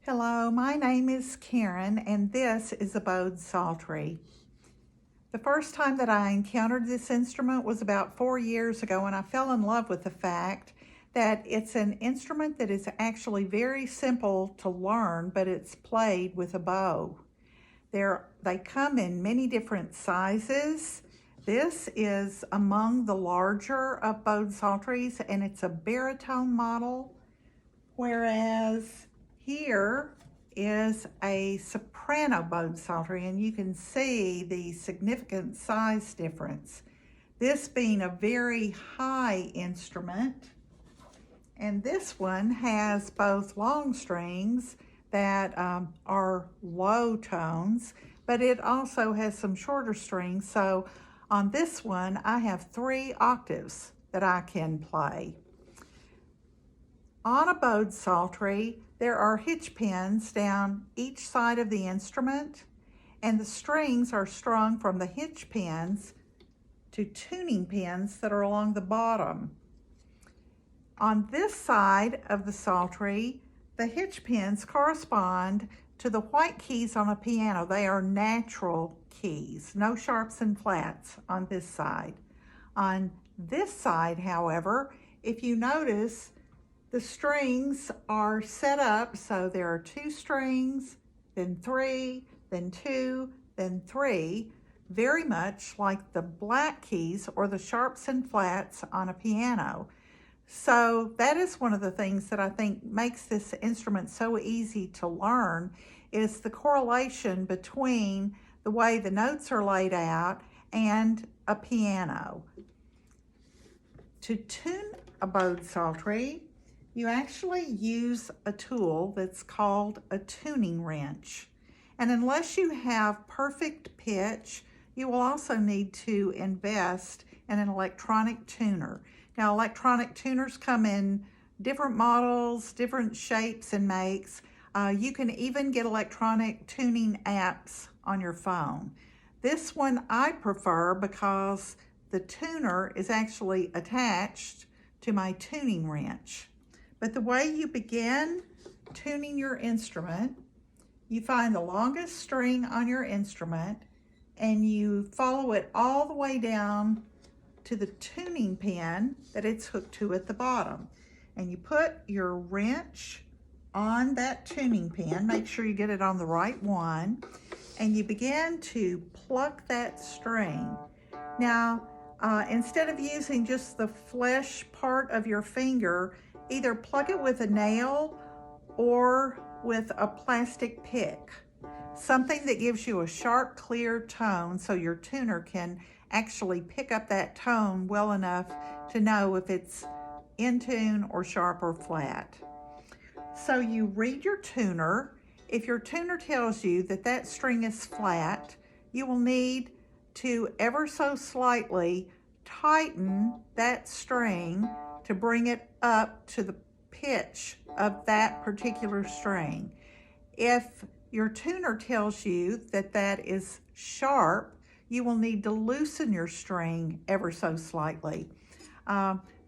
Hello, my name is Karen and this is a bowed psaltery. The first time that I encountered this instrument was about 4 years ago, and I fell in love with the fact that it's an instrument that is actually very simple to learn, but it's played with a bow. They come in many different sizes. This is among the larger of bowed psalteries, and it's a baritone model, whereas here is a soprano bowed psaltery, and you can see the significant size difference. This being a very high instrument, and this one has both long strings that are low tones, but it also has some shorter strings. So on this one, I have 3 octaves that I can play. On a bowed psaltery, there are hitch pins down each side of the instrument, and the strings are strung from the hitch pins to tuning pins that are along the bottom. On this side of the psaltery, the hitch pins correspond to the white keys on a piano. They are natural keys, no sharps and flats on this side. On this side, however, if you notice, the strings are set up so there are 2 strings, then 3, then 2, then 3, very much like the black keys or the sharps and flats on a piano. So that is one of the things that I think makes this instrument so easy to learn, is the correlation between the way the notes are laid out and a piano. To tune a bowed psaltery, you actually use a tool that's called a tuning wrench. And unless you have perfect pitch, you will also need to invest in an electronic tuner. Now, electronic tuners come in different models, different shapes and makes. You can even get electronic tuning apps on your phone. This one I prefer because the tuner is actually attached to my tuning wrench. But the way you begin tuning your instrument, you find the longest string on your instrument and you follow it all the way down to the tuning pin that it's hooked to at the bottom. And you put your wrench on that tuning pin, make sure you get it on the right one, and you begin to pluck that string. Now, instead of using just the flesh part of your finger, either pluck it with a nail or with a plastic pick, something that gives you a sharp, clear tone so your tuner can actually pick up that tone well enough to know if it's in tune or sharp or flat. So you read your tuner. If your tuner tells you that that string is flat, you will need to ever so slightly tighten that string to bring it up to the pitch of that particular string. If your tuner tells you that that is sharp, you will need to loosen your string ever so slightly.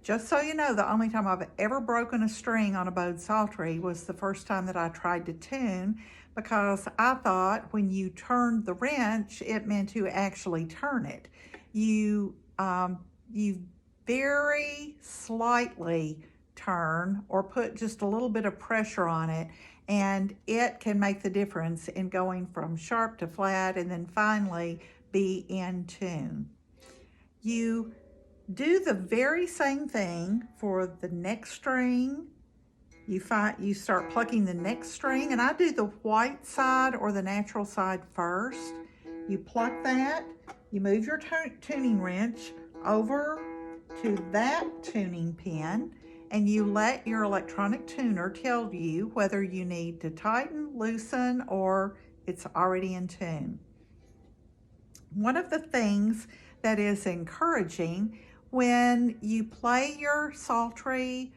Just so you know, the only time I've ever broken a string on a bowed psaltery was the first time that I tried to tune, because I thought when you turned the wrench, it meant to actually turn it. You very slightly turn or put just a little bit of pressure on it, and it can make the difference in going from sharp to flat and then finally be in tune. You do the very same thing for the next string. You start plucking the next string, and I do the white side or the natural side first. You pluck that, you move your tuning wrench over to that tuning pin, and you let your electronic tuner tell you whether you need to tighten, loosen, or it's already in tune. One of the things that is encouraging when you play your psaltery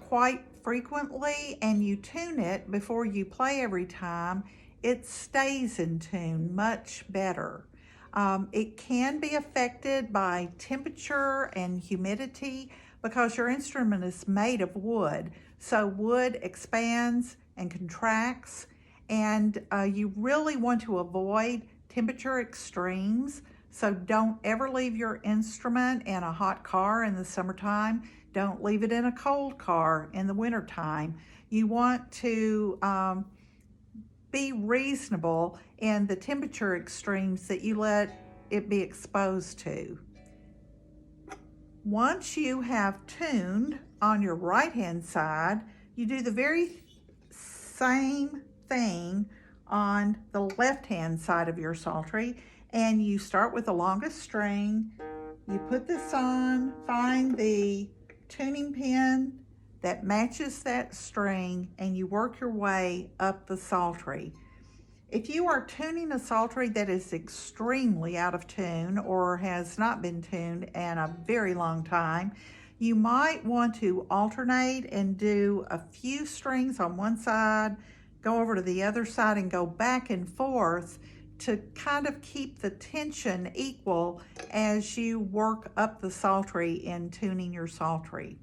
quite frequently and you tune it before you play every time, it stays in tune much better. It can be affected by temperature and humidity because your instrument is made of wood. So wood expands and contracts, and you really want to avoid temperature extremes. So don't ever leave your instrument in a hot car in the summertime. Don't leave it in a cold car in the wintertime. You want to be reasonable in the temperature extremes that you let it be exposed to. Once you have tuned on your right hand side, you do the very same thing on the left hand side of your psaltery, and you start with the longest string. You put this on, find the tuning pin that matches that string, and you work your way up the psaltery. If you are tuning a psaltery that is extremely out of tune or has not been tuned in a very long time, you might want to alternate and do a few strings on one side, go over to the other side, and go back and forth to kind of keep the tension equal as you work up the psaltery in tuning your psaltery.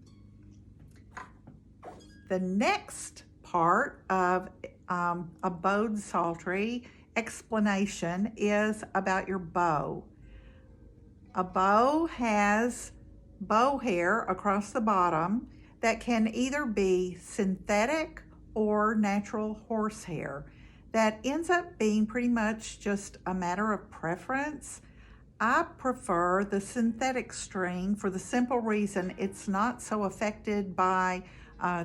The next part of a bowed psaltery explanation is about your bow. A bow has bow hair across the bottom that can either be synthetic or natural horsehair. That ends up being pretty much just a matter of preference. I prefer the synthetic string for the simple reason it's not so affected by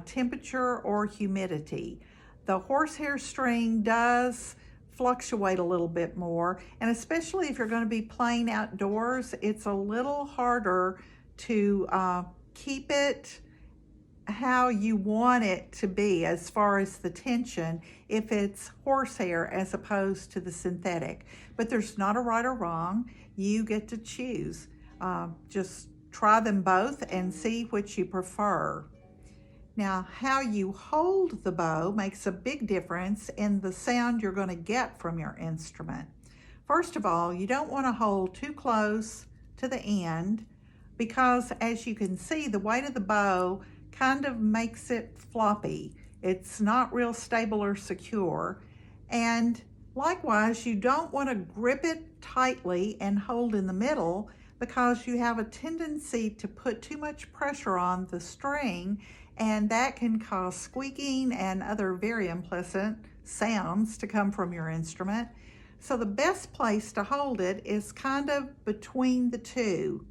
temperature or humidity. The horsehair string does fluctuate a little bit more, and especially if you're going to be playing outdoors, it's a little harder to keep it how you want it to be as far as the tension if it's horsehair as opposed to the synthetic. But there's not a right or wrong. You get to choose. Just try them both and see which you prefer. Now, how you hold the bow makes a big difference in the sound you're going to get from your instrument. First of all, you don't want to hold too close to the end because, as you can see, the weight of the bow kind of makes it floppy. It's not real stable or secure. And likewise, you don't want to grip it tightly and hold in the middle because you have a tendency to put too much pressure on the string, and that can cause squeaking and other very unpleasant sounds to come from your instrument. So the best place to hold it is kind of between the two.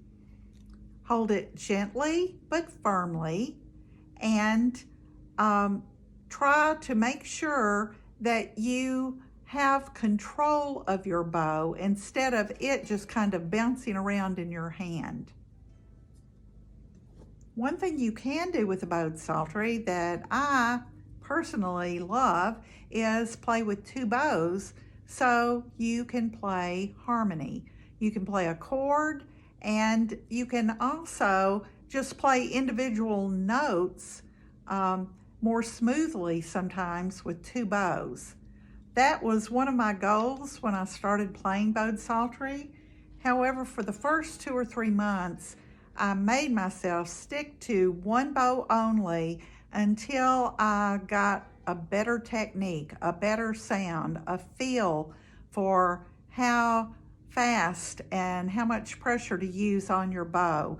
Hold it gently but firmly, and try to make sure that you have control of your bow instead of it just kind of bouncing around in your hand. One thing you can do with a bowed psaltery that I personally love is play with two bows so you can play harmony. You can play a chord, and you can also just play individual notes more smoothly sometimes with two bows. That was one of my goals when I started playing bowed psaltery. However, for the first 2 or 3 months, I made myself stick to one bow only until I got a better technique, a better sound, a feel for how fast and how much pressure to use on your bow.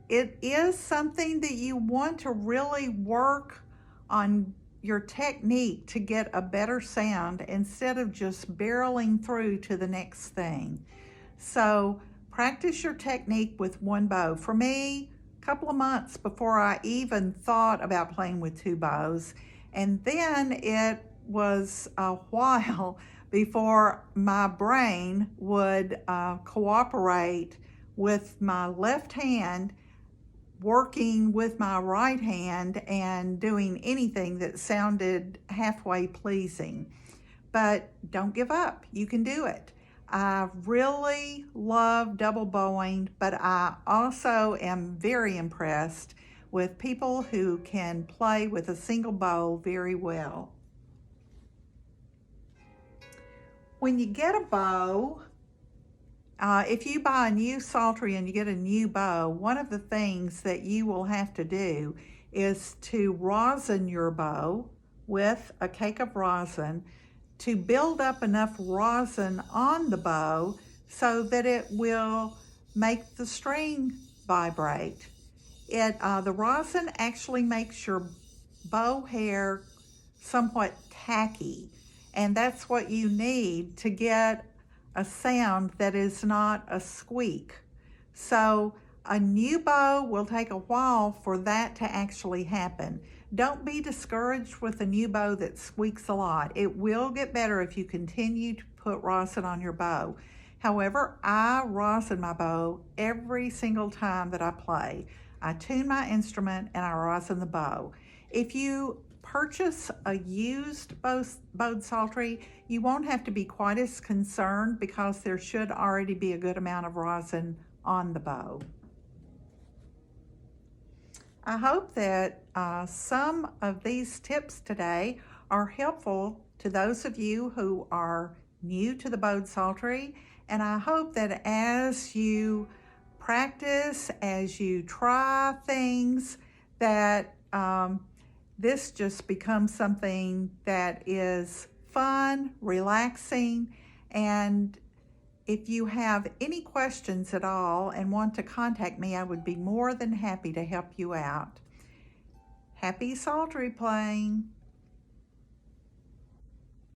It is something that you want to really work on your technique to get a better sound instead of just barreling through to the next thing. So practice your technique with one bow. For me, a couple of months before I even thought about playing with two bows, and then it was a while before my brain would cooperate with my left hand working with my right hand and doing anything that sounded halfway pleasing. But don't give up. You can do it. I really love double bowing, but I also am very impressed with people who can play with a single bow very well. When you get a bow, if you buy a new psaltery and you get a new bow, one of the things that you will have to do is to rosin your bow with a cake of rosin to build up enough rosin on the bow so that it will make the string vibrate. The rosin actually makes your bow hair somewhat tacky, and that's what you need to get a sound that is not a squeak. So a new bow will take a while for that to actually happen. Don't be discouraged with a new bow that squeaks a lot. It will get better if you continue to put rosin on your bow. However, I rosin my bow every single time that I play. I tune my instrument and I rosin the bow. If you purchase a used bowed psaltery, you won't have to be quite as concerned because there should already be a good amount of rosin on the bow. I hope that some of these tips today are helpful to those of you who are new to the bowed psaltery, and I hope that as you practice, as you try things, that this just becomes something that is fun, relaxing, and if you have any questions at all and want to contact me, I would be more than happy to help you out. Happy psaltery playing!